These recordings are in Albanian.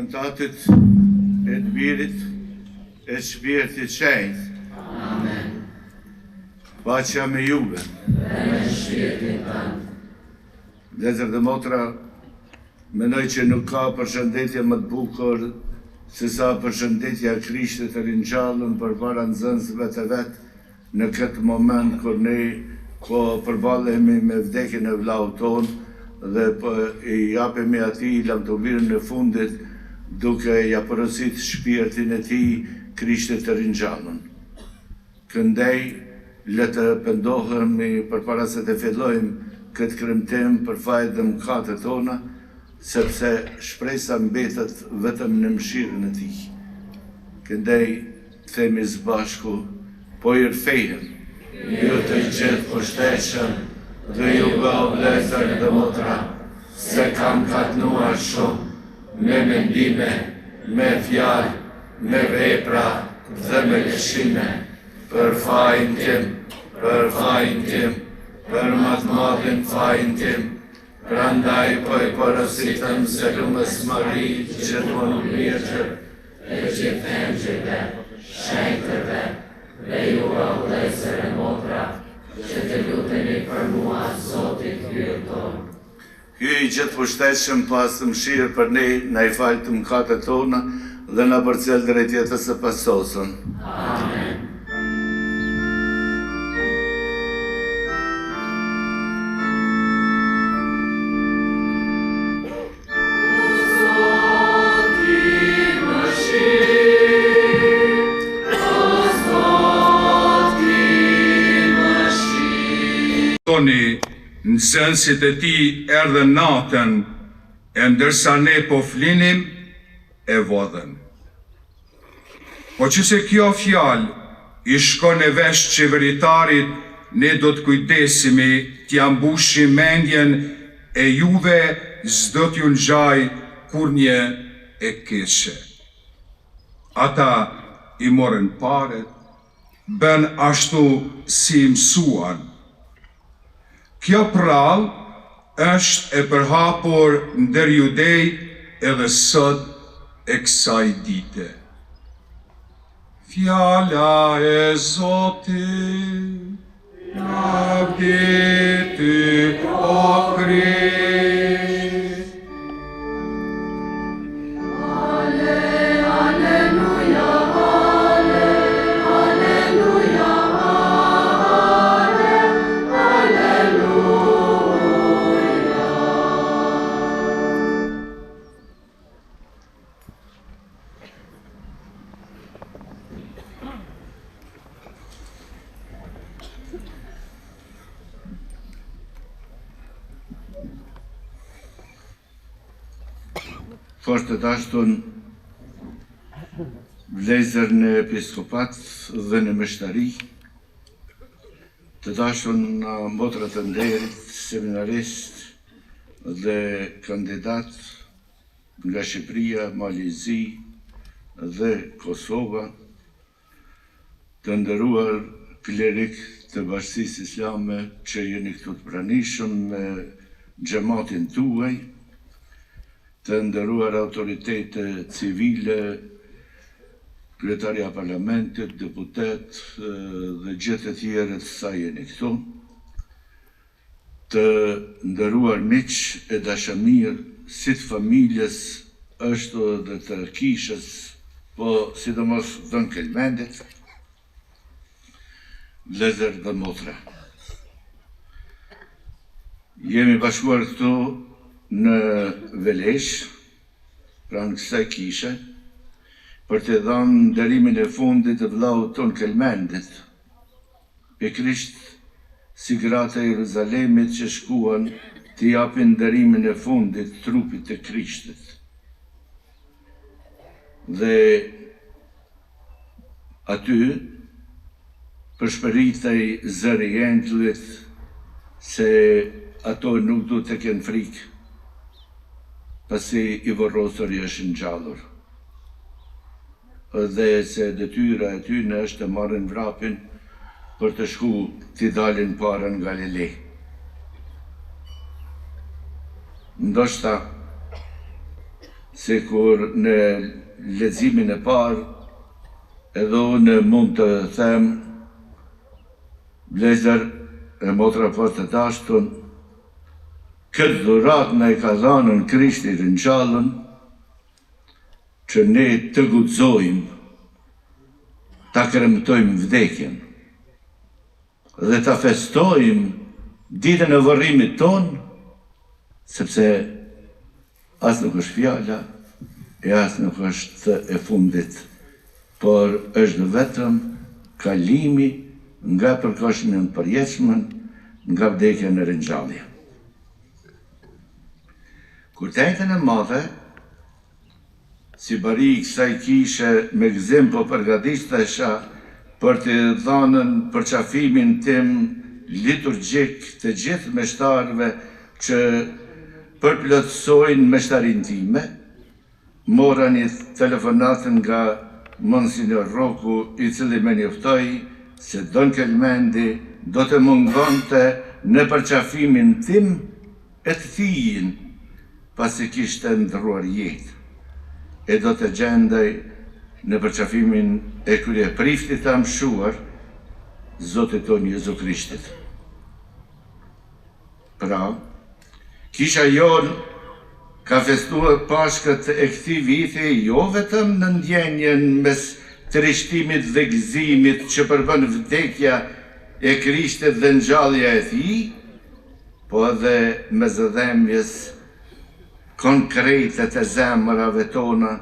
Në Tatit, e të Birit, e të Shpirtit Shenjtë. Amen. Paqja me juve. Dhe me shpirtin tënd. Vëllezër dhe motra, mendoj që nuk ka përshëndetje më të bukur se sa përshëndetja e Krishtit të ringjallur përpara nxënësve të vet në këtë moment kur ne përballemi me vdekjen e vllaut ton dhe i japemi atij lavdërinë në fundit duke ja porosit shpirtin e tij Krishtit të ringjallur. Këndej le të pendohemi përpara se të fillojmë këtë kremtim për fajin e mëkatet tona, sepse shpresa mbetet vetëm në mëshirën e tij. Këndej themi së bashku, po i rfehem, ju të gjithë pushtetshëm dhe ju vëllezër dhe motra, se kam katnuar shumë me mendime, me fjalë, me vepra dhe me lëshime, për fajin tim, për më të madhin fajin tim, prandaj po i porositem se lumës Mari, gjithmonë Virgjër, e gjithë engjëjve, shenjtërve, dhe ju vëllezër e motra, që të luteni për mua Zotit Hyr ton. Ky i gjithë pushtetshëm pas mëshirë për ne, na i fal të mëkatet tona dhe na përcjell drejt jetës së pastosur. Amen. Nxënësit e tij erdhën natën, e ndërsa ne po flinim, e vodhën. Po që se kjo fjalë i shkon e vesh qeveritarit, ne do të kujdesimi t'ja mbushim mendjen e juve s'do t'ju ngjaj kurrë e keqe. Ata i morën paret, bën ashtu si mësuan. Kjo prallë është e përhapur ndër judej edhe sot e kësaj dite. Fjala e Zotit, lavdi ty, o Krisht. Fort të dashur vëllezër në episkopat dhe në meshtari, të dashur motra të nderit, seminarist dhe kandidat nga Shqipëria, Malizi dhe Kosova, të nderuar klerik të Bashkisë Islame që jeni këtu të pranishëm me xhamatin tuaj, të nderuar autoritete civile, kryetarja parlamentit, deputet dhe gjithë të tjerët sa jeni këtu, të nderuar miq e dashamirë, si të familjes ashtu dhe të kishës, po sidomos dhën Kelmendit, vëllezër dhe motra. Jemi bashkuar këtu në Velesh, pranë kësaj kishe, për të dhënë nderimin e fundit të vllaut ton Kelmendit, pikërisht si gratë e Jeruzalemit që shkuan të japin nderimin e fundit të trupit të Krishtit. Dhe aty përshpëritej zëri i engjëllit se ato nuk du të kenë frikë, pasi i vorrosur i është ngjallur. Dhe se detyra e tyre është të marrin vrapin për të shku t'i dalin para në Galilej. Ndoshta se kur në leximin e parë, edhe unë mund të them, vlezër e motra për të dashtun, këtë dhurat në e ka dhanën Krishti rinjallën, që ne të guxojmë, ta kremtojmë vdekjen, dhe ta festojmë ditën e varrimit ton, sepse as nuk është fjala, e as nuk është e fundit, por është vetëm kalimi nga përkohshmën e përjetshmën, nga vdekja në ringjallje. Kur të njëjtën e madhe, si bari i kësaj kishe me gëzim po përgatitesha për të dhënën përqafimin tim liturgjik të gjithë meshtarëve që përplotësojnë meshtarin time, mora një telefonatën nga Monsignor Roku, i cili më njoftoi se Don Kelmendi do të mungonte në përqafimin tim e të thijin, pasi kishte ndruar jetë, e do të gjendej në përqafimin e kryepriftit të mshuar, Zotit tonë Jezu Krishtit. Pra, kisha jonë ka festuar Pashkët e këtij viti jo vetëm në ndjenjen mes trishtimit dhe gëzimit që përbën vdekja e Krishtit dhe ngjallja e tij, po edhe me zëdhemjes konkrete të zemrave tona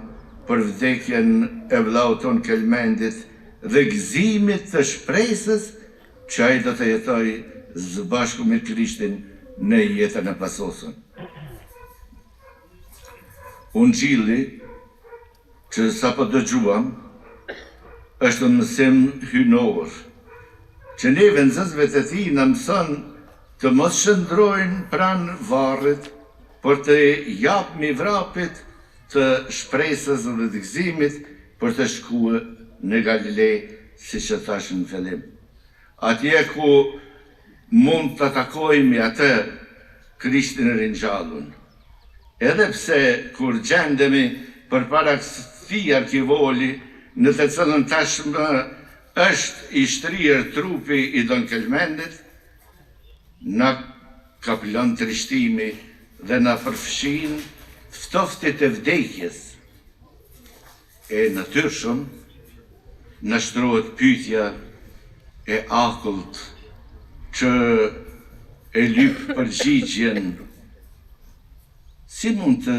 për vdekjen e vllaut ton Kelmendit dhe gëzimit të shpresës që ai do të jetojë së bashku me Krishtin në jetën e pasosën. Ungjilli që sapo dëgjuam është një mësim hynor, që ne nxënësve të tij na mëson të mos shndrojnë pranë varrit, por të japmi vrapit të shpresës dhe të gëzimit për të shkuar në Galile, siç e thash në fillim. Atje ku mund të takojmë atë Krishtin e ringjallur. Edhe pse kur gjendemi përpara këtij arkivoli, në të cilën tashmë është i shtrirë trupi i Don Kelmendit, na kapelon trishtimi dhe na përfshin ftoftit e vdekjes. E natyrshëm na shtrohet pyetja e akullt që e lyp përgjigjen. Si mund të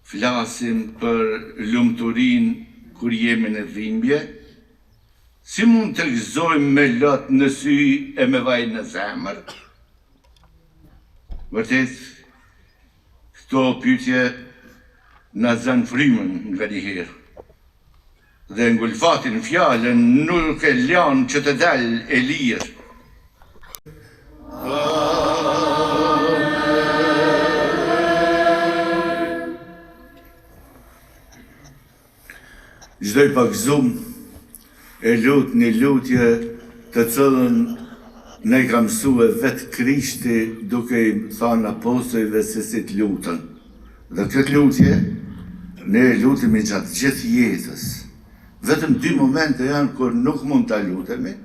flasim për lumturinë kur jemi në dhimbje? Si mund të gëzojmë me lot në sy e me vaj në zemër? Vërtet, këto pyetje na zënë frymën nga njëherë. Dhe ngulfatin fjalën nuk e lanë që të dalë e lirë. Çdo i pagëzum e lut një lutje të cilën ne ka mësue vetë Krishti duke i thënë apostujve se si të lutën. Dhe këtë lutje ne e lutemi gjatë gjithë jetës. Vetëm 2 momente janë kur nuk mund ta lutemi,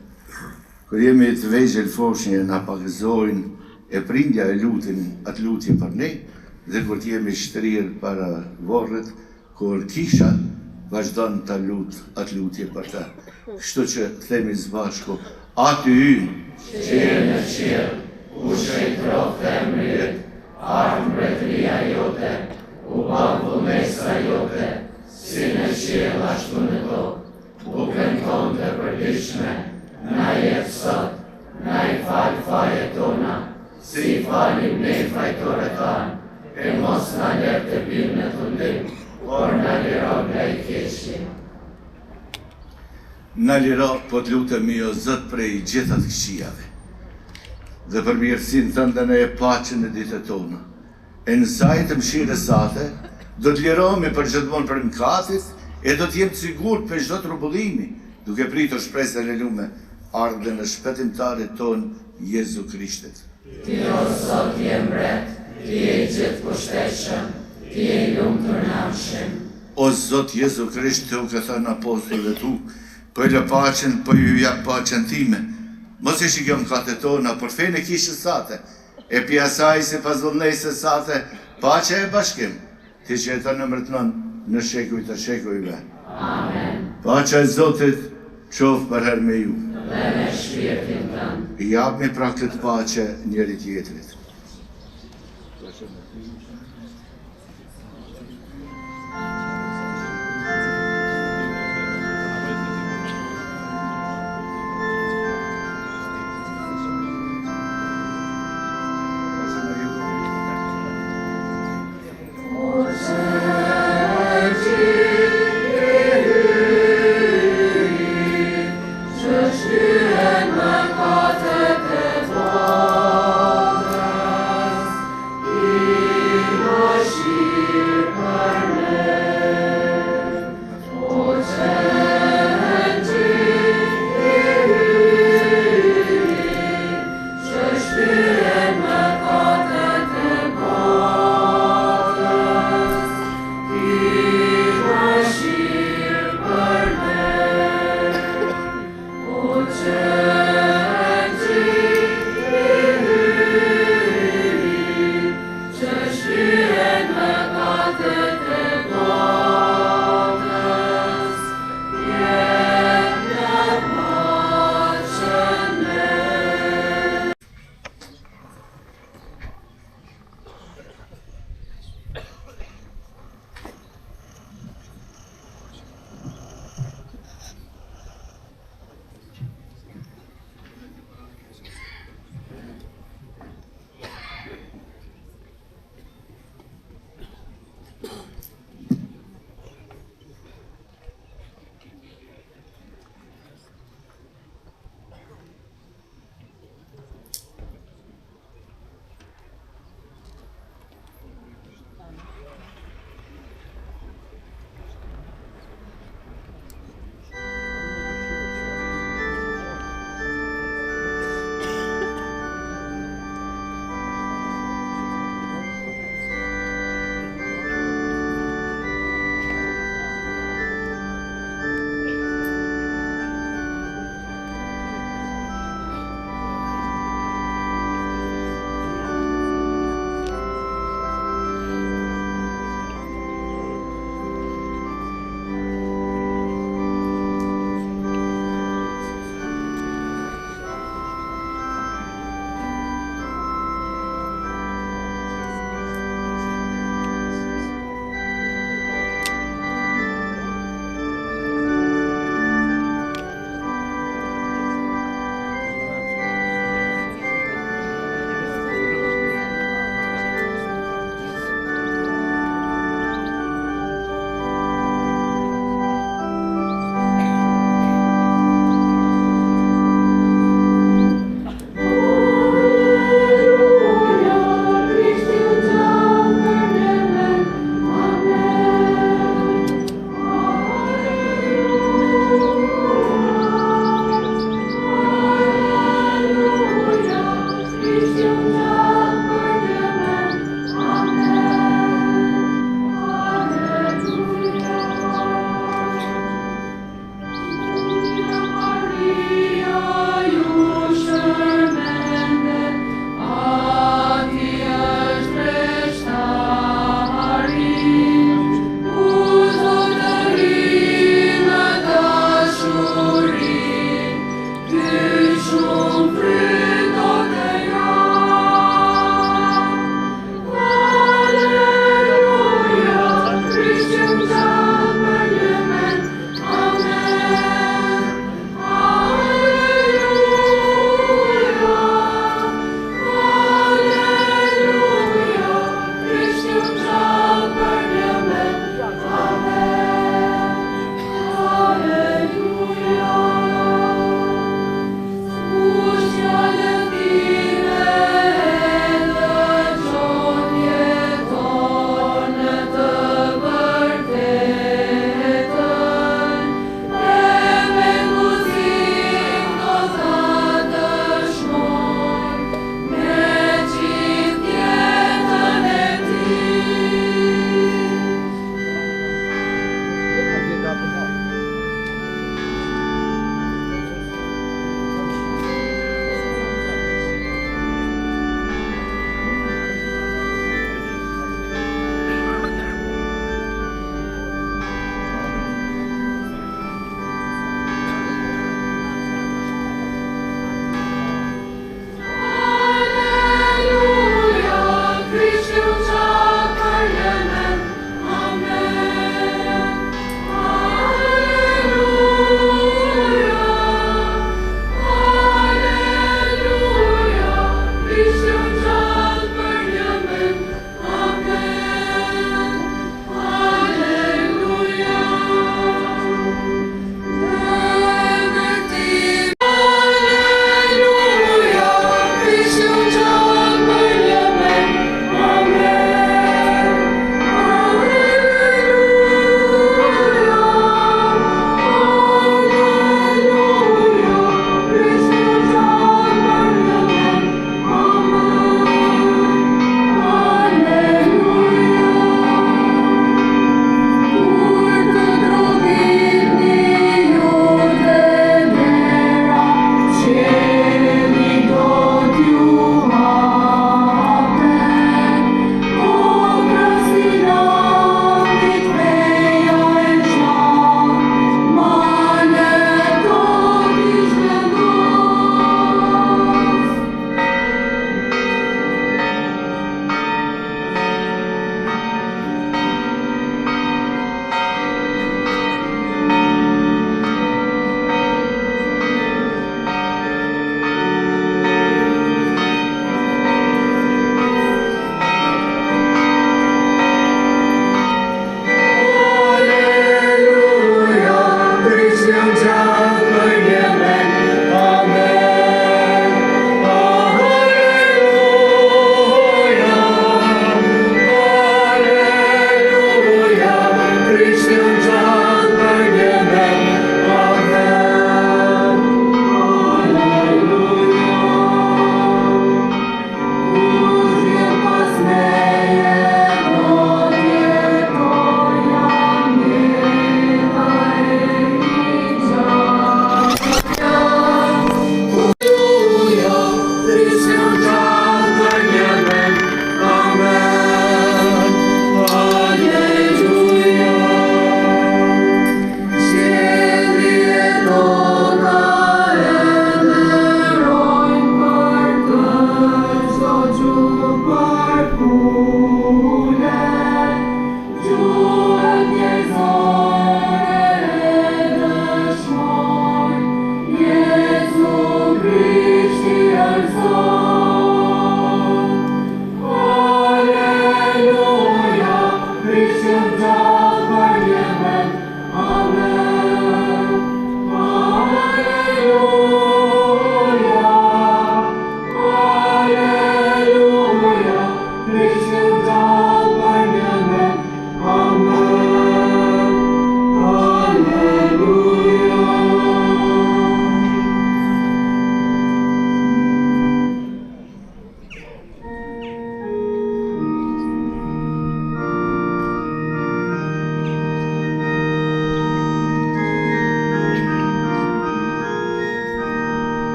kur jemi të vegjël foshnjë na pagëzojnë e prindja e lutin atë lutje për ne, dhe kur jemi shtrirë para varrit, kur kisha vazhdon ta lut atë lutje për ta. Kështu që themi së bashku, aty ynë që je në qiell, u shëjtro femrit, ardh mbretëria jote, u bë vullnesa jote, si në qiell ashtu në tokë, bukën tonë të përditshme, na jep sot, na i fal fajet tona, si i falim ne fajtorët tanë, e mos na lër të bimë në tundim, por na liro nga i keqi. Na liro, po të lutemi o Zot prej gjithat këqijave, dhe për mirësinë tënde ne e paqen në ditët tona. E në sajtë të mëshirës sate, do të lirohemi për gjithmonë për mëkatit, e do të jemi sigurt për çdo trubullimi, duke pritur shpresën e lume ardhen në shpëtimtarit ton Jezu Krishtit. Ti o Zot je mbret, ti je gjithë pushtetshëm, Ti je I lumtur navshëm. O Zot Jezu Krisht, të u ka thënë apostujve tu, për e paqen, për ju ja paqen time. Mos e shikëm kate tona, për fejnë e kishën sate, e pjasaj se pazullnejse sate, pace e bashkim, ti që e të nëmërtnon në shekuj të shekujve. Amen. Pace e Zotit, qofë për her me ju. Dhe me shpirtin tënd. I japmi pra këtë pace njëri tjetrit.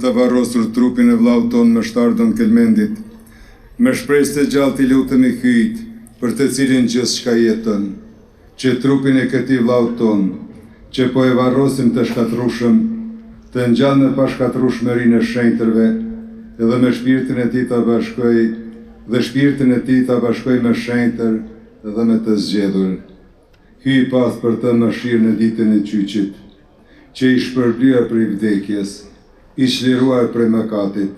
të varrosur trupin e vllaut ton më shtardhën Kelmendit, me shpresë të gjallë t'i lutemi hyjt, për të cilin gjithçka jeton, që trupin e këtij vllaut ton, që po e varrosim të shkatrushëm, të ngjall në pashkatrushmërinë e shenjtërve, edhe me shpirtin e tij ta bashkoj dhe shpirtin e tij ta bashkoj me shenjtër dhe me të zgjedhur. Hyj pas për të mëshirë në ditën e gjyqit, që i shpërblyer prej vdekjes, i çliruar prej mëkatit,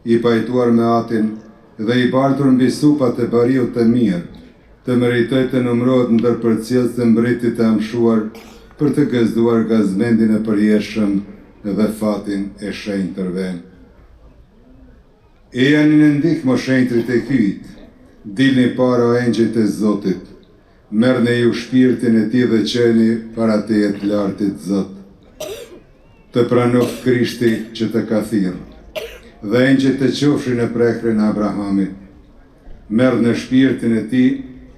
i pajtuar me atin dhe i bartur mbi supat e bariut të mirë, të meritoj të numërohet ndër përcjellës të mbretit të amshuar për të gëzduar gazmendin e përjeshëm dhe fatin e shenjtërve. E janë në ndihmë o shenjtrit e hyjt, dilni para o engjëjt e Zotit, merrni ju shpirtin e tij dhe qeni para teje të lartit Zot. Të pranoft Krishti që të ka thirrë, dhe engjëjt të qofshin në prekrën e Abrahamit. Merrni shpirtin e tij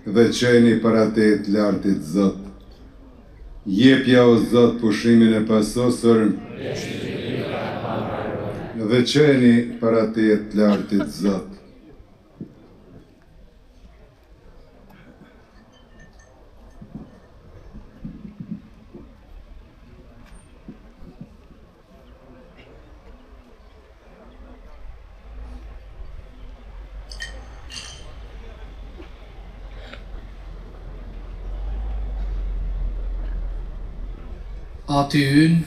dhe qeni para teje të lartit Zot. Jepja o Zot pushimin e pasosur, dhe qeni para teje të lartit Zot. Ati ynë,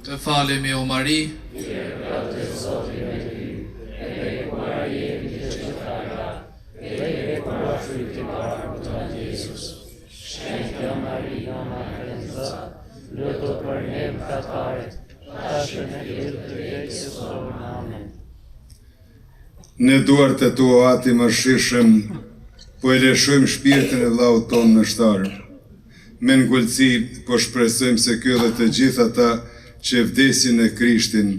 të falemi o Mari, në duart e tua ati mëshirshëm, po e lëshojmë shpirtin e vllaut ton në shtar. Me ngulëci po shpresojmë se ky dhe të gjithë ata që vdesin në Krishtin,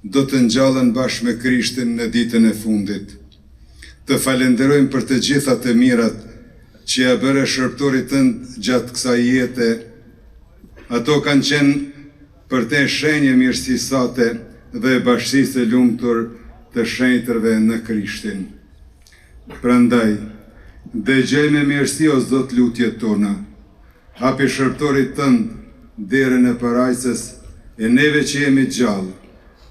do të ngjallen bashkë me Krishtin në ditën e fundit. Të falenderojmë për të gjitha të mirat që ja bëre shërptorit tënd gjatë kësaj jete. Ato kanë qenë për te shenje mirësisate dhe bashkësisë e lumtur të shenjtërve në Krishtin. Prandaj, dëgjoj me mirësi o Zot lutjet tona, hapi shërptorit tënd derën e parajsës e neve që jemi gjallë,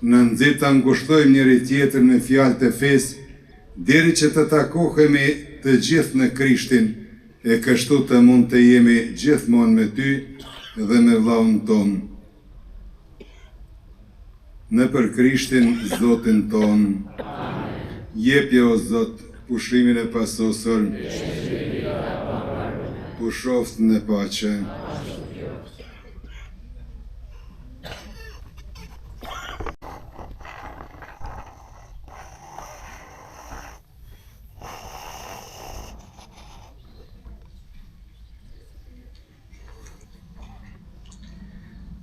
në nxit të ngushtojmë njëri tjetër me fjalë të fesë, deri që të takohemi të gjithë në Krishtin, e kështu të mund të jemi gjithmonë me ty dhe me vllaun ton. Në për Krishtin Zotin ton. Jepje o Zot pushimin e pasosur, pushoft në paqe.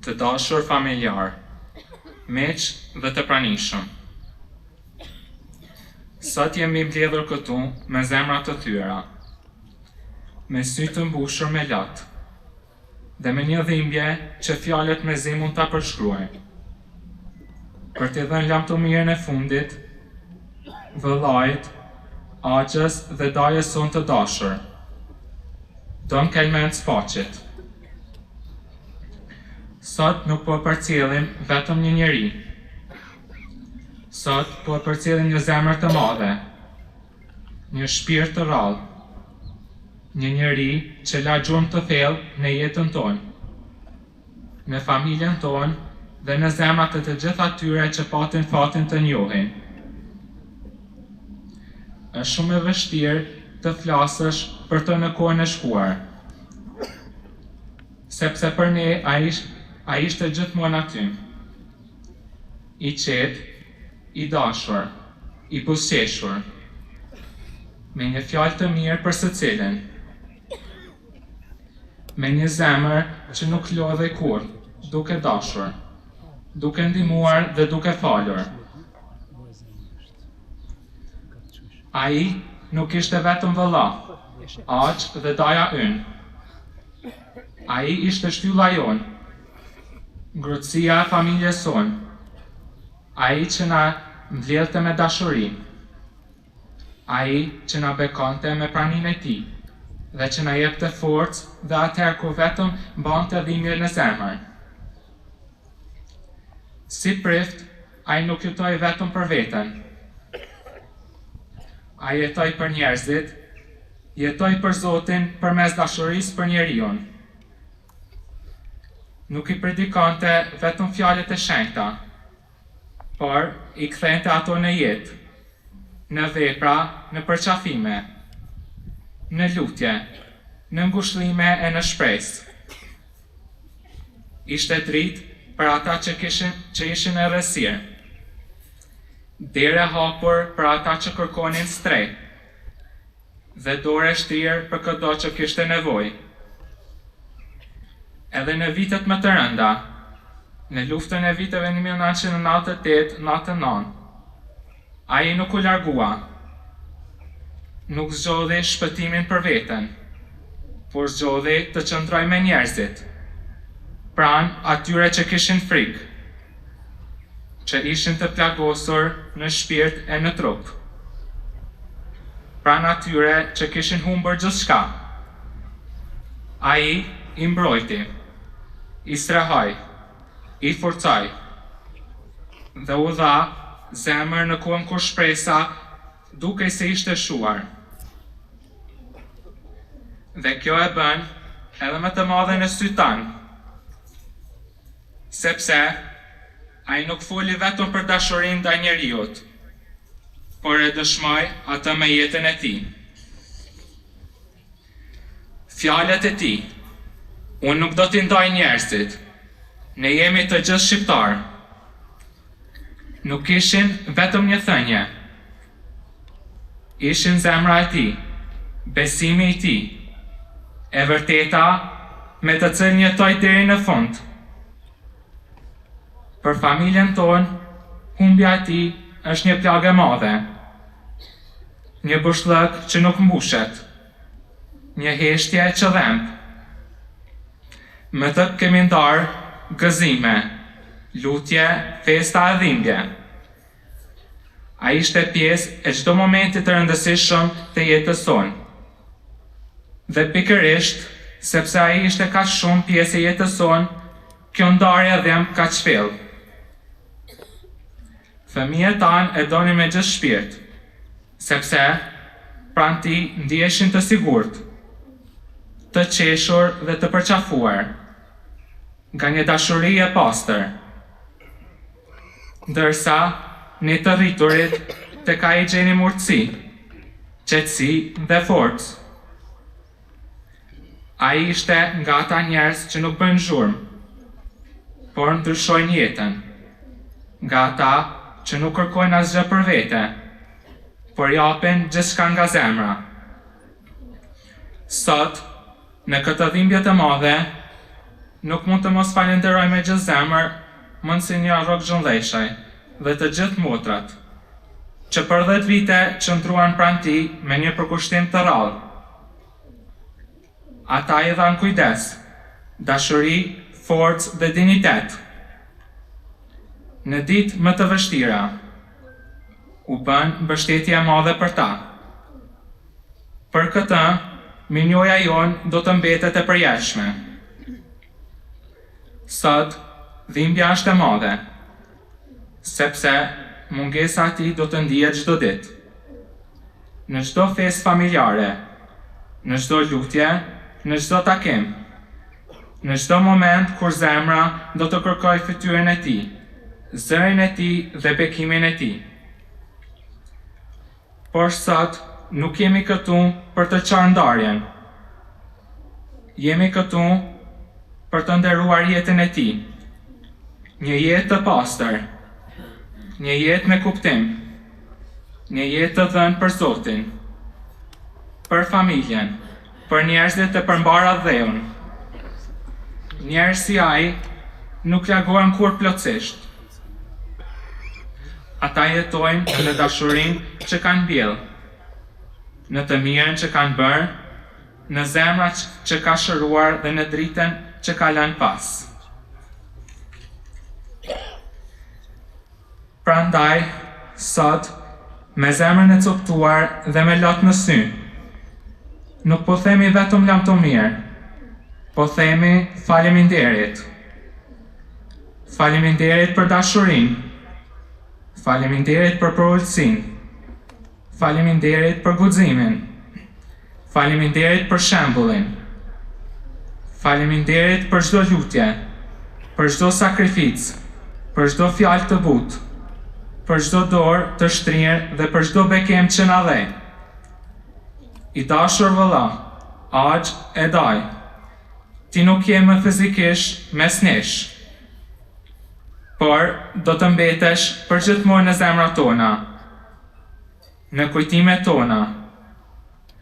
Të dashur familjar, meq dhe të pranishëm. Sot jemi mbledhur këtu me zemra të thyera, me sy të mbushur me lat, dhe me një dhimbje që fjalët me zi mund ta përshkruajnë. Për t'i dhënë lamëtumirën e fundit, vëllait, aqës dhe dajes son të dashur, Don Kelmend Sfaqit. Sot nuk po përcjellim vetëm një njeri. Sot po përcjellim një zemër të madhe, një shpirt të rrallë, një njeri që la gjurmë të thellë në jetën tonë, në familjen tonë dhe në zemrat e të gjitha atyre që patin fatin të njohin. Është shumë e vështirë të flasësh për të në kohën e shkuar, sepse për ne a ishte gjithmonë aty, i qetë, i dashur, i buzëqeshur, me një fjalë të mirë për secilin, me një zemër që nuk lodhej kurrë, duke dashur, duke ndihmuar dhe duke falur. Ai nuk ishte vetëm vëlla, aq dhe daja ynë. Ai ishte shtylla jon, ngrohtësia e familjes son. Ai që na mbledhte me dashuri. Ai që na bekonte me praninë e tij dhe që na jepte forcë dhe atëherë kur vetëm mbante dhimbje në zemër. Si prift, ai nuk jetoi vetëm për veten. Ai jetoi për njerëzit, jetoi për Zotin përmes dashurisë për njeriu. Nuk i predikante vetëm fjalët e shenjta, por i kthente ato në jetë, në vepra, në përqafime, në lutje, në ngushëllime e në shpresë. Ishte dritë për ata që ishin në errësirë, dere hapur për ata që kërkonin streh, dhe dore shtrirë për çdo që kishte nevojë. Edhe në vitet më të rënda, në luftën e viteve 1998-99, ai nuk u largua, nuk zgjodhi shpëtimin për veten, por zgjodhi të qëndroj me njerëzit, pranë atyre që kishin frikë, që ishin të plagosur në shpirt e në trup, pranë atyre që kishin humbur gjithçka. Ai i mbrojti, i strehoi, i forcoi, dhe u dha zemër në kohën kur shpresa dukej se ishte shuar. Dhe kjo e bën edhe më të madhe në sy tanë, sepse ai nuk foli vetëm për dashurinë ndaj njeriut, por e dëshmoi atë me jetën e tij. Fjalët e tij: "Unë nuk do t'i ndaj njerëzit, ne jemi të gjithë shqiptarë", nuk ishin vetëm një thënie. Ishin zemra e tij, besimi i tij, e vërteta me të cilën jetoi deri në fund. Për familjen tonë, humbja e tij është një plagë e madhe, një bushllëk që nuk mbushet, një heshtje që dhemb. Me të kemi ndarë gëzime, lutje, festa e dhimbje. Ai ishte pjesë e çdo momenti të rëndësishëm të jetës sonë. Dhe pikërisht, sepse ai ishte kaq shumë pjesë e jetës sonë, kjo ndarje dhemb kaq shpellë. Fëmijët tanë e donin me gjithë shpirt, sepse pranë tij ndiheshin të sigurt, të qeshur dhe të përqafuar, nga një dashuri e pastër. Ndërsa ne të rriturit tek ai gjenim urtësi, qetësi dhe forcë. Ai ishte nga ata njerëz që nuk bëjnë zhurmë, por ndryshojnë jetën, nga ata që nuk kërkojnë asgjë për vete, por japin gjithçka nga zemra. Sot, në këtë dhimbje të madhe, nuk mund të mos falenderoj me gjithë zemër Monsinjor Rok Gjunleshaj dhe të gjithë motrat, që për 10 vite qëndruan pranë tij me një përkushtim të rrallë. Ata i dhanë kujdes, dashuri, forcë dhe dinitet. Në ditë më të vështira, u bën mbështetje e madhe për ta. Për këtë, minjoja jonë do të mbetet e përjeshme. Sot, dhimbja është e madhe, sepse mungesa e tij do të ndihet çdo ditë. Në çdo festë familjare, në çdo lutje, në çdo takim, në çdo moment kur zemra do të kërkojë fytyrën e tij, zërin e tij dhe bekimin e tij. Por sot nuk jemi këtu për të qarë ndarjen. Jemi këtu për të nderuar jetën e tij. Një jetë të pastër, një jetë me kuptim, një jetë të dhënë për Zotin, për familjen, për njerëzit e përmbara dheun. Njerëz si ai nuk largohen kur plotësisht. Ata jetojnë në dashurinë që kanë mbjellë, në të mirën që kanë bërë, në zemrat që ka shëruar dhe në dritën që ka lënë pas. Prandaj, sot, me zemrën e coptuar dhe me lot në sy, nuk po themi vetëm lam të mirë, po themi faleminderit. Faleminderit për dashurinë, faleminderit për përullësinë, faleminderit për guximin, faleminderit për shembullin, faleminderit për çdo lutje, për çdo sakrificë, për çdo fjalë të butë, për çdo dorë të shtrirë dhe për çdo bekem që na dhe. I dashur vëlla, aq e daj, ti nuk je më fizikisht mes nesh, por do të mbetesh përgjithmonë në zemrat tona, në kujtimet tona,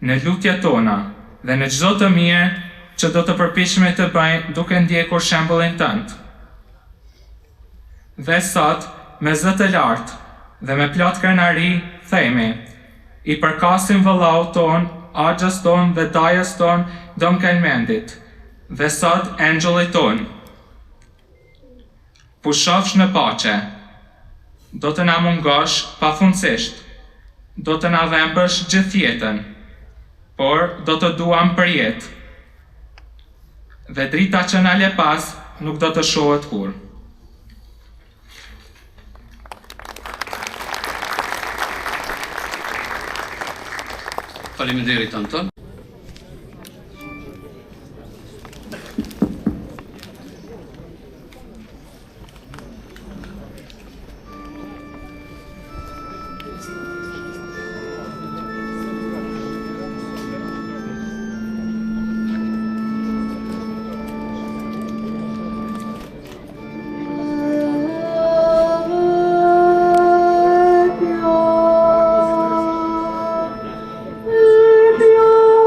në lutjet tona dhe në çdo të mirë që do të përpiqemi të bëjmë duke ndjekur shembullin tënd. Dhe sot, me zë të lartë dhe me plot krenari, themi, i përkasim vëllau ton, axhës ton dhe dajës ton dom kelmendit, dhe sot engjullit ton. Pushofsh në pace, do të na mungosh pafundësisht, do të na dhembësh gjithë jetën, por do të duam për jetë, dhe drita që na le pas nuk do të shohet kur. Faleminderit Anton. Amen.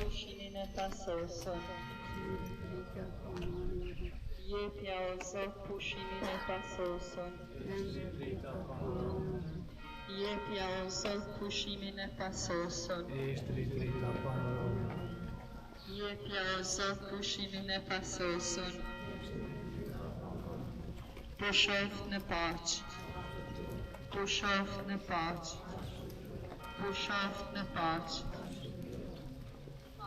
pushimin e pasosur. Jepja o Zot pushimin e pasosur. Jepja o Zot pushimin e pasosur. Jepja o Zot pushimin e pasosur. Pushof në paqë. Pushof në paqë. Pushof në paqë.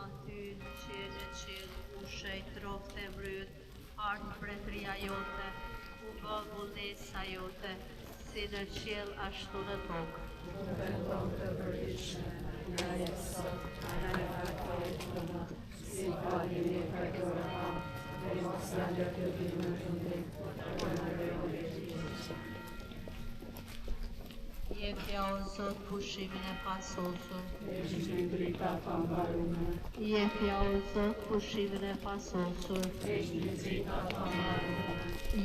Aty në qiell, ushej troftë e mbyt, ardh mbretëria jote, u bë vullnesa jote, si në qiell ashtu në tokë. Jepja o Zot pushimin e pasosur. Jepja o Zot pushimin e pasosur.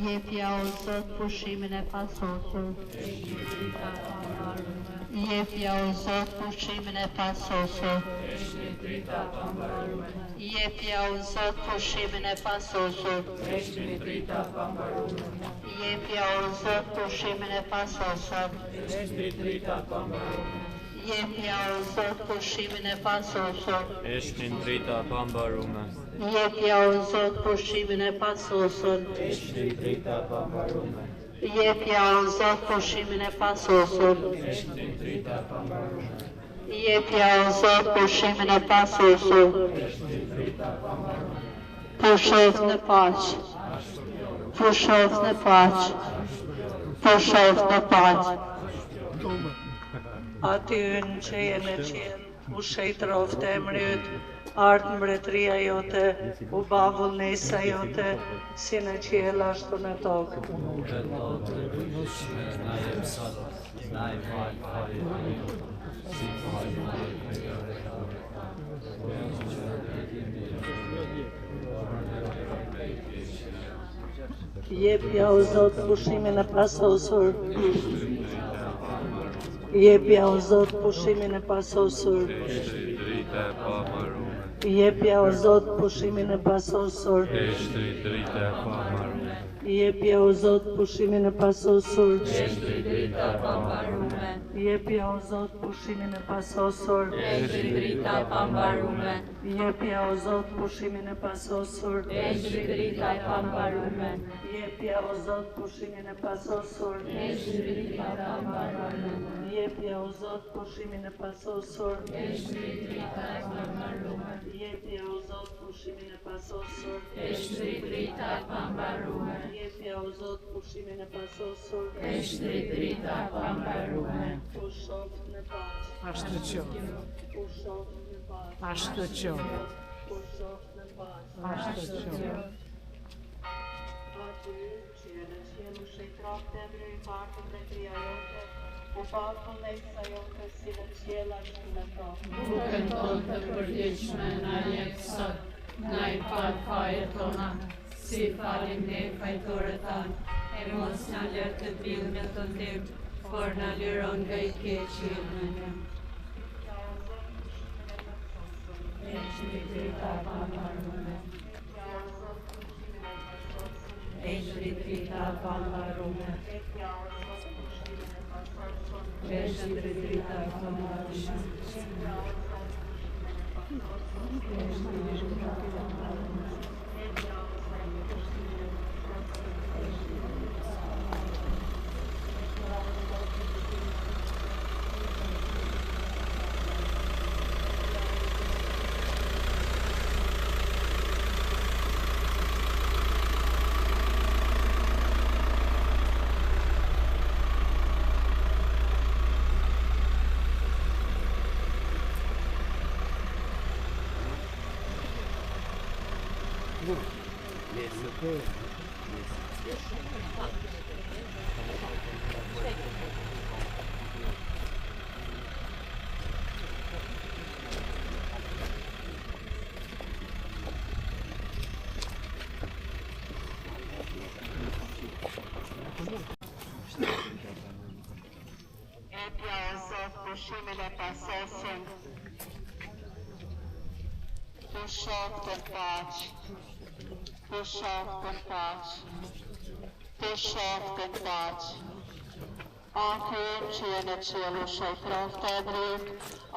Jepja o Zot pushimin e pasosur. Jepja o Zot pushimin e pasosur. Jepja o Zot pushimin e pasosur. Jepja o Zot pushimin e pasosur. Jepja o Zot pushimin e pasosur. Eshtin drita pambarume. Jepja o Zot pushimin e pasosur. Eshtin drita pambarume. Jepja o Zot pushimin e pasosur. Eshtin drita pambarume. Jepja o Zot pushimin e pasosur. Pushof në paqë. Pushof në paqë. Pushof në paqë. Aty në qiell e qiell, ushej troftë e mbyt, ardh mbretëria jote, u bë vullnesa jote, si në qiell ashtu në tokë. Jepja o Zot pushimin e pasosur. Jepja o Zot pushimin e pasosur. Jepja o Zot pushimin e pasosur. Jepja o Zot pushimin e pasosur. Jepja o Zot pushimin e pasosur. Jepja o Zot pushimin e pasosur. Jepja o Zot pushimin e pasosur. Jepja o Zot pushimin e pasosur. Jepja o Zot pushimin e pasosur. Jepja o Zot pushimin e pasosur. Pushof në paqë. Ashtu qoftë. Pushof në paqë. Ashtu qoftë. Pushof në paqë. Ashtu qoftë. Aty qiell e qiell, ushej troftë e mbyt, ardh mbretëria jote, u bë vullnesa jote, si në qiell ashtu në tokë. Bukën tonë të përditshme na jep sot, na i fal fajet tona, si falim ne fajtorët tanë, e mos na lër të tillë në të ndim, por na liron nga i keqi në ne. Eshti drita pambarume. Eshti drita pambarume. Eshti drita pambarume. Jepja o Zot pushimin e pasosur. Pushoftë në pace. Pushoftë në pace. Pushoftë në pace. Atë që e në qielu shëjtroftë e dritë,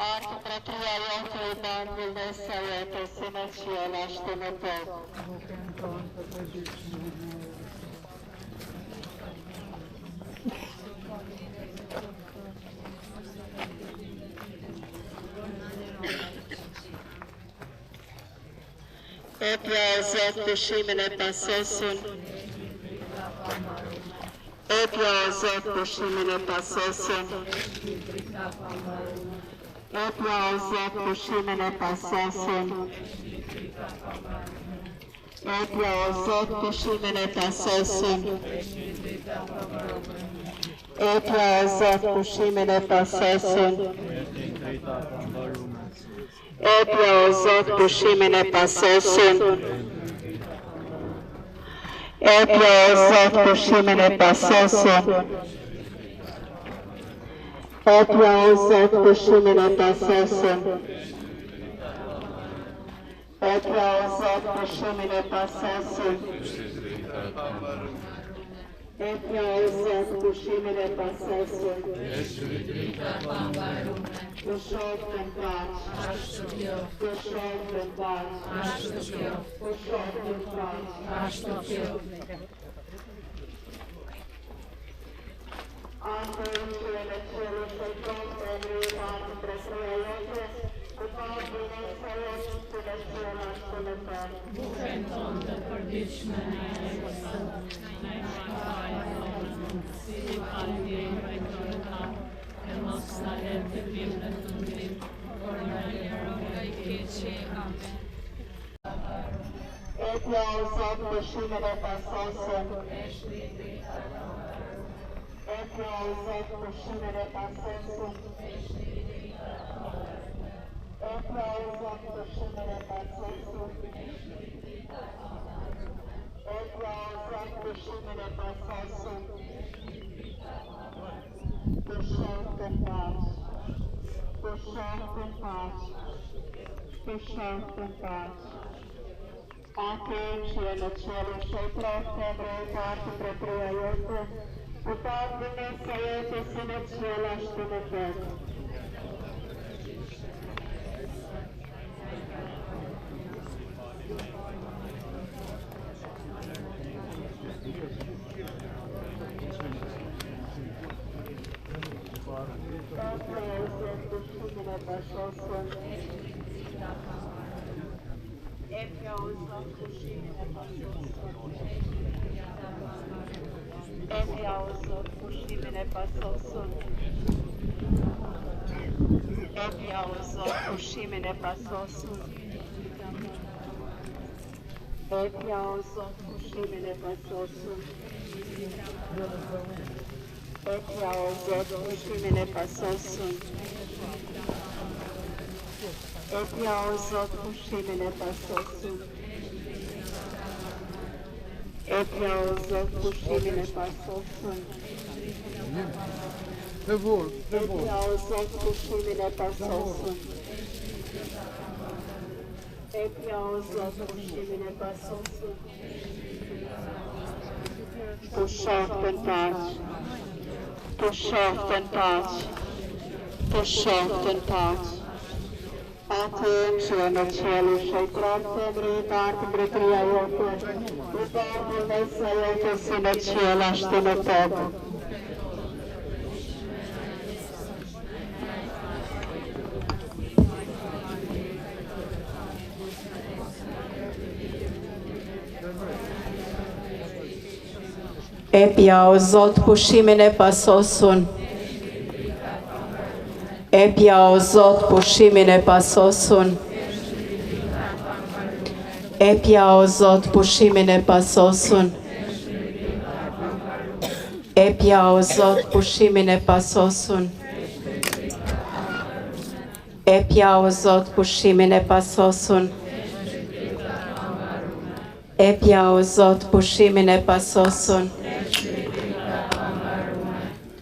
artë mbretëria jote I banë vullnesa jote, si në qiel ashtu në tokë. Epja o Zot pushimin e pasosun. Epja o Zot pushimin e pasosun. Epja o Zot pushimin e pasosun. Epja o Zot pushimin e pasosun. Epja o Zot pushimin e pasosun. Epja o Zot pushimin e pasosun. Epja o Zot pushimin e pasosun. Epja o Zot pushimin e pasosun. Epja o Zot pushimin e pasosun. Epja o Zot pushimin e pasosun. Pushoftë në pace. Pushoftë në pace. Pushoftë në pace. Atë që e në qielu shëjtroftë e dritë, artë mbretëria jote, U banë vullnesa jote, si në qiel ashtu në tokë. Bukën tonë të përditshme në si I falënderojmë drejtorët tanë, e mos na lënë të vijmë në tundim, por na lëro nga I keqi. Amen. Epja o Zot pushimin e pasosun. Epja o Zot pushimin e pasosun. Epja o Zot pushimin e pasosun. Epja o Zot pushimin e pasosun. Pushoftë në pace. Pushoftë në pace. Pushoftë në pace. Atë që e në qielu shëjtroftë e dritë, artë mbretëria jote, U banë vullnesa jote, si në qiel ashtu në tokë. Epja o Zot pushimin e pasosun. Epja o Zot pushimin e pasosun. Epja o Zot pushimin e pasosun. Epja o Zot pushimin e pasosun. Epja o Zot pushimin e pasosun. Epja o Zot pushimin e pasosun. Epja o Zot pushimin e pasosun. Epja o Zot pushimin e pasosun. Epja o Zot pushimin e pasosun. Pushoftë në pace. Pushoftë në pace. Pushoftë në pace. Atë që e në qielu shëjtroftë e dritë, artë mbretëria jote, U banë vullnesa jote, si në qiel ashtu në tokë. Epja o Zot pushimin e pasosun. Epja o Zot pushimin e pasosun. Epja o Zot pushimin e pasosun. Epja o Zot pushimin e pasosun. Epja o Zot pushimin e pasosun. Epja o Zot pushimin e pasosun.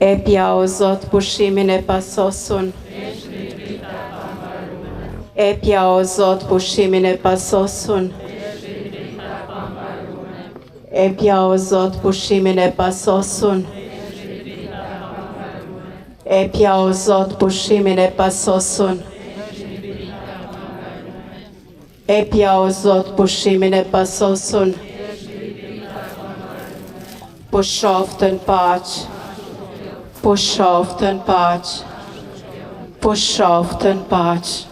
Epja o Zot pushimin e pasosun. Epja o Zot pushimin e pasosun. Epja o Zot pushimin e pasosun. Epja o Zot pushimin e pasosun. Epja o Zot pushimin e pasosun. Pushoftën paq. Pushoftën paq. Pushoftën paq.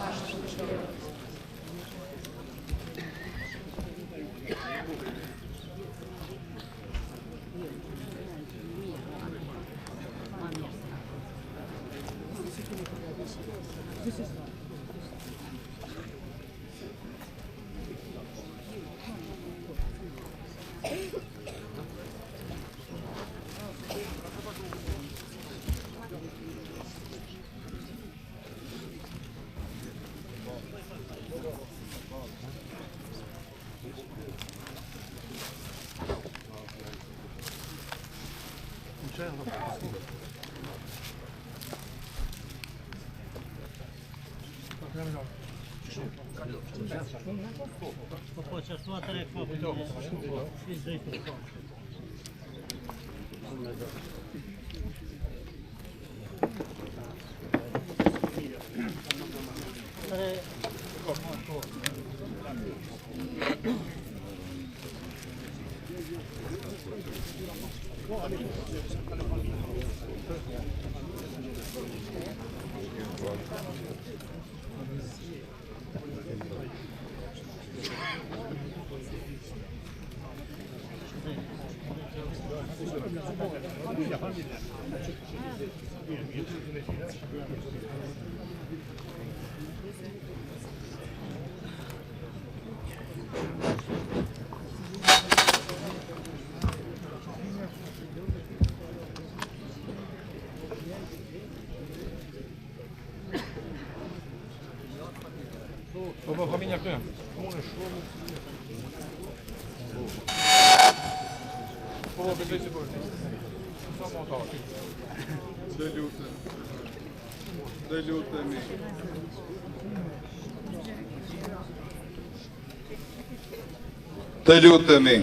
Të lutemi.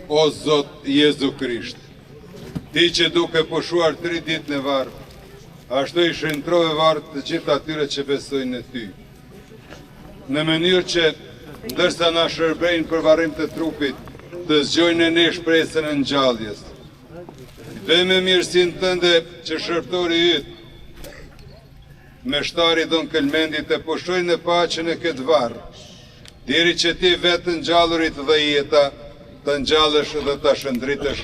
O Zot Jezu Krisht, ti që duke pushuar 3 ditë në varë, ashtu i shëntrove varë të gjithë atyre që besojnë në ty. Në mënyrë që, ndërsa na shërbejnë për varrim të trupit, të zgjojnë në ne shpresën e ngjalljes. Dhe me mirësinë tënde që shërptori yt, me shtari Don Kelmendi të pushojnë në paqen e këtë varë, deri që ti vetë ngjallurit dhe jeta, të ngjallësh dhe të shëndritësh,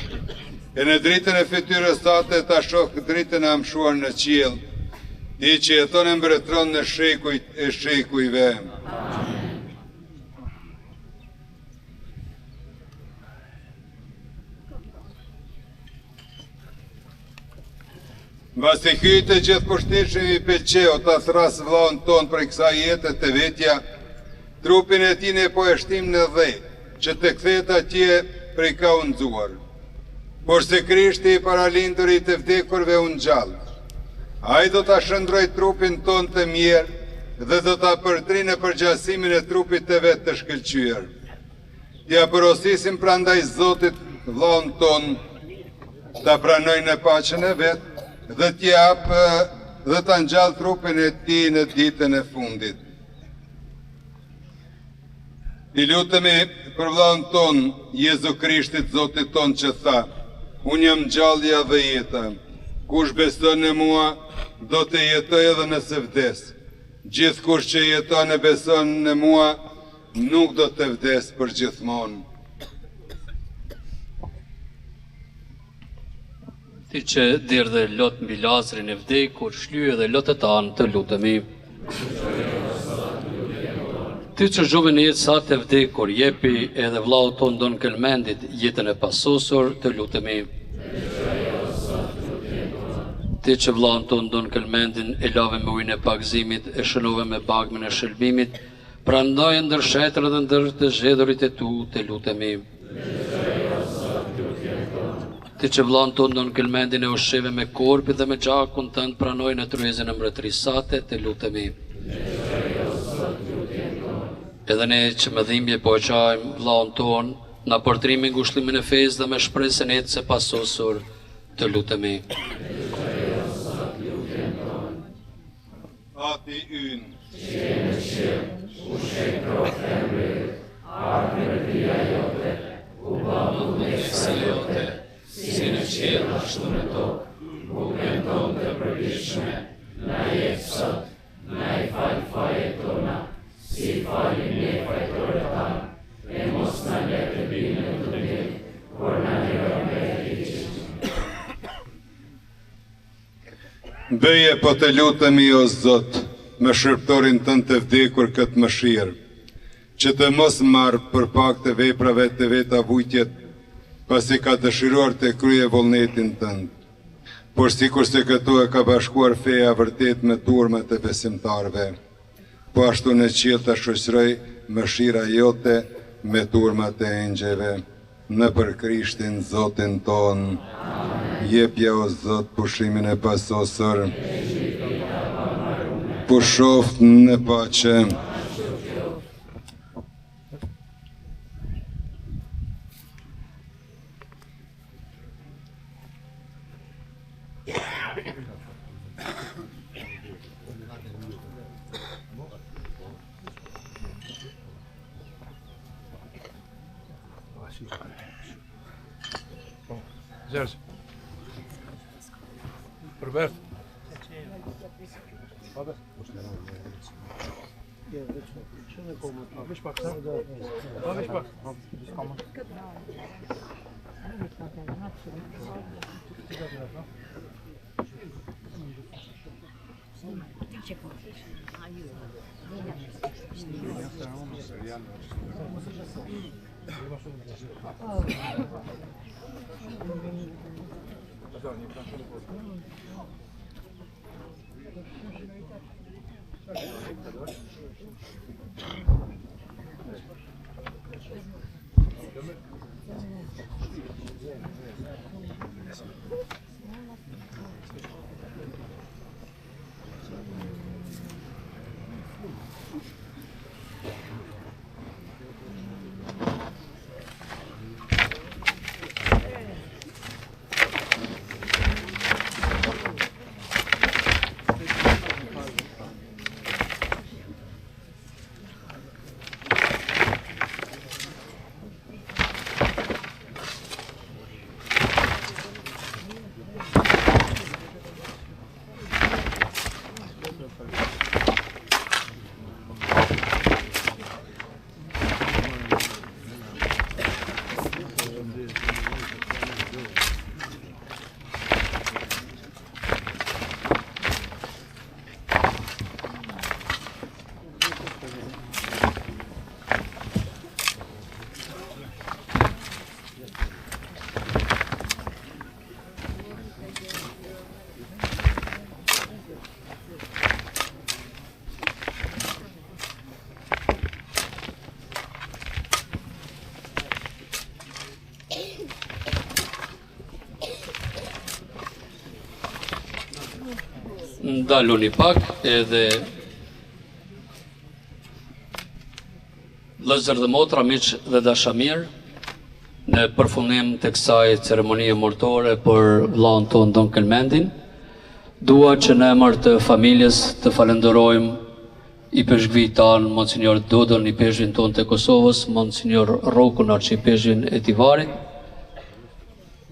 e në dritën e fytyrës tate të shoh dritën e amshuar në qiell, ti që jeton e mbretëron në shekujt e shekujve. Mbas të hyjë të gjithë pushteshëm i pëlqeu ta thras vllahun ton për kësaj jete të vetja, trupin e tij ne po e shtim në dhe, që të kthehet atje prej ka u nxuar. Por se Krishti i paralindurit të vdekurve u ngjall. Ai do ta shndroj trupin ton të mirë dhe do ta përtri në përgjasimin e trupit të vet të shkëlqyer. T'ia porosisim prandaj Zotit vllahun ton ta pranojë në paqen e vet, dhe t'jap dhe t'a ngjall trupin e tij në ditën e fundit. I lutemi për vllahun ton, Jezu Krishtit, Zotit ton, që tha: unë jam ngjallja dhe jeta. Kush beson në mua, do të jetojë edhe nëse vdes. Gjithkush që jeton e beson në mua, nuk do të vdes përgjithmonë. Ti që dirë dhe lot mbi Lazrin e vdekur, shlyje dhe lotët tanë të lutemi. Ti që zhove në jetë sa të vdekur, jepi edhe vllau ton Don Kelmendit jetën e pasosur, të lutemi. Ti që vllaun ton Don Kelmendin e lave me ujnë e pagëzimit, e shënove me bagmin e shëlbimit, prandaj ndër shetër dhe ndër të zgjedhurit e tu, të lutemi. Ti Ti që vllanë tonë Don Kelmendin e ushqeve me korpin dhe me gjakun tënd pranojnë në tryezën e mbretërisë sate, të lutemi. Edhe ne që me dhimbje po e qajmë vllanë tonë, në përtrimin ngushëllimin e fesë dhe me shpresën e jetës së pasosur, të lutemi. Ati ynë, që je në qiell, ushqej trofë e mbret, ardh mbretëria jote, u bë vullnetësia jote, si në qiell ashtu në tokë, bukën tonë të përditshme, na jep sot, na i fal fajet tona, si falim ne fajtorët tanë, e mos na le të bimë në turbim, por na liro nga e keqja. bëje po të lutemi o Zot, me shërptorin tënd të vdekur këtë mëshirë, që të mos marrë për pak të veprave të veta vujtjet, pasi ka dëshiruar të krye vullnetin tënd. Por sikur se këtu e ka bashkuar feja vërtet me turmat e besimtarve, po ashtu në qiell të shoqëroj mëshira jote me turmat e engjëve, në për Krishtin Zotin ton. Jepja o Zot pushimin e pasosur, pushoft në paqe. Sergio. Roberto. Ndaluni pak edhe vëllezër dhe motra, miq dhe dashamirë, në përfundim të kësaj ceremonie mortore për vllain ton Don Kelmendin, dua që në emër të familjes të falenderojmë i peshkvit tanë Monsignor Dodon, i peshkvin ton të Kosovës, Monsignor Rokun, arqipeshkvin e Tivarit,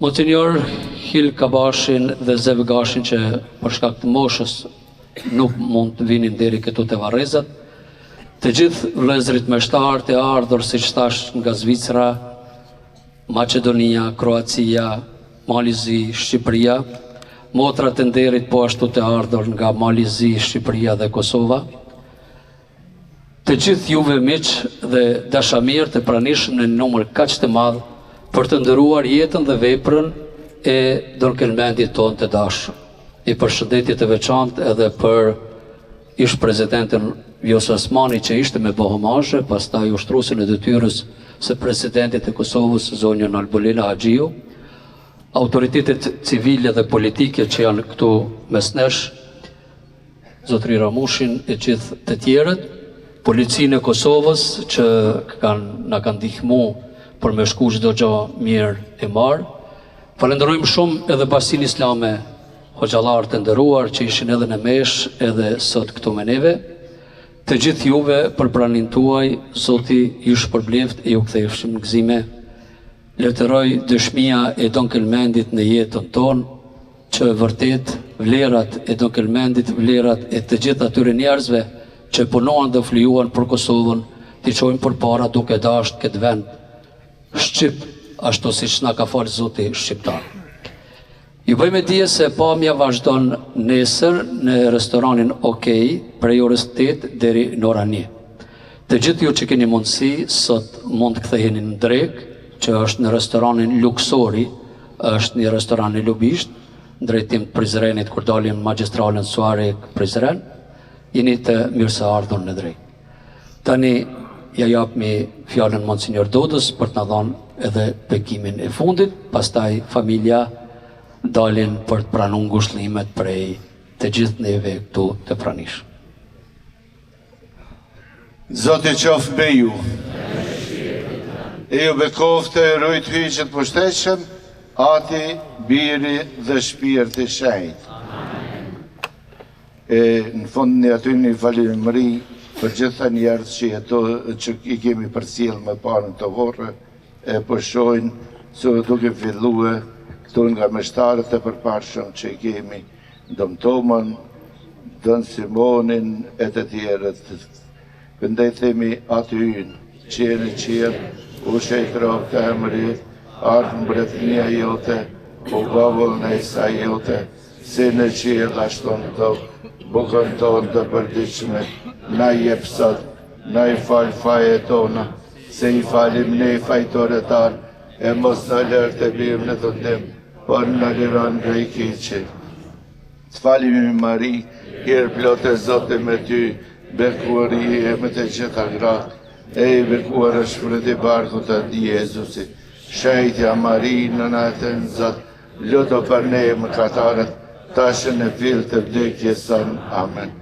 Monsignor Hil Kabashin dhe Zev Gashin që për shkak të moshës nuk mund të vinin deri këtu te Varrezat, të gjithë vëllezërit meshtar të ardhur siç thash nga Zvicra, Maqedonia, Kroacia, Malizi, Shqipëria, motrat e nderit po ashtu të ardhur nga Malizi, Shqipëria dhe Kosova. Të gjithë juve miq dhe dashamirë të pranishëm në numër kaq të madh për të ndëruar jetën dhe veprën e Don Kelmendit ton të dashur. I përshëndetje të veçantë edhe për ish presidentin Vjosa Osmani që ishte me bohomazhe, pastaj ushtruesin e detyrës së presidentit të Kosovës, zonjën Albulina Haxhiu, autoritetet civile dhe politike që janë këtu mes nesh, Zotri Ramushin e gjithë të tjerët, policinë e Kosovës që na kanë ndihmu për me shku çdo gjë mirë e marë. Falenderojmë shumë edhe Bashkinë Islame, hoxhallar të nderuar që ishin edhe në mesh edhe sot këtu me neve. Të gjithë juve për pranin tuaj, Zoti ju shpërbleft e ju kthefshim në gëzime. Letëroj dëshmia e Don Kelmendit në jetën tonë, që vërtet vlerat e Don Kelmendit, vlerat e të gjithë atyre njerëzve që punohen dhe flijuan për Kosovën, t'i çojmë përpara duke dashur këtë vend shqip, ashtu siç na ka falë Zoti shqiptar. Ju bëjmë dije se pamja vazhdon nesër në restoranin Okej, prej orës 8 deri në orën 1. Të gjithë ju që keni mundësi, sot mund të ktheheni në drek, që është në restoranin Luksori, është një restoran i Lubisht, në drejtim të Prizrenit, kur dalim magjistralen Suarek Prizren, jeni të mirëseardhur në drek. Tani ja japmi fjalën Monsinjor Dodës për të na dhënë edhe bekimin e fundit, pastaj familja dalin për të pranuar ngushëllimet prej të gjithë neve këtu të pranish. Zoti qoftë me ju. E ju bekoftë e rujt hyqet pushtetshëm, Ati, Biri dhe Shpirti Shenjt. Në fund një aty një falenëmëri për gjitha njerëz që i kemi përcjell me parën të vorë, e përshojnë se duke filluar këtu nga meshtarët e përparshëm që i kemi, Dom Tomën, Don Simonin e të tjerët. Këndethemi aty hynë, qenë qenë, u shejtërov të emërit, ardhë mbretënia jote, u bavullën e sa jote, si në qiell ashtu në tokë, bukën tonë të përdiqme, na jep sot, na i falë faje tona, se i falim ne fajtore tanë, e mos në lërë të bimë në të ndim, por në liron nga i keqe. Të falim i Mari, kjerë plotë e Zote me ty, bekuari e me të gjitha gratë, e i bekuar është shpërët i barku të Jezusi. Shejtja Mari në natën Zot, luto për ne më katarët, tashën e fillë të vdekje son. Amen.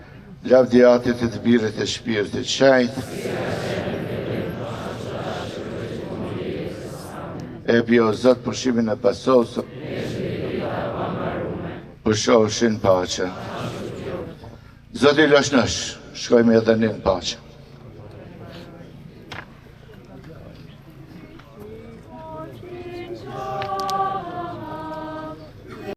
Lavdiatit e të Birit e Shpirtit Shenjt. E bjo Zot pushimin e pasosë, pushoshin pache. Zot i lashnash, shkojmë edhe një në pache.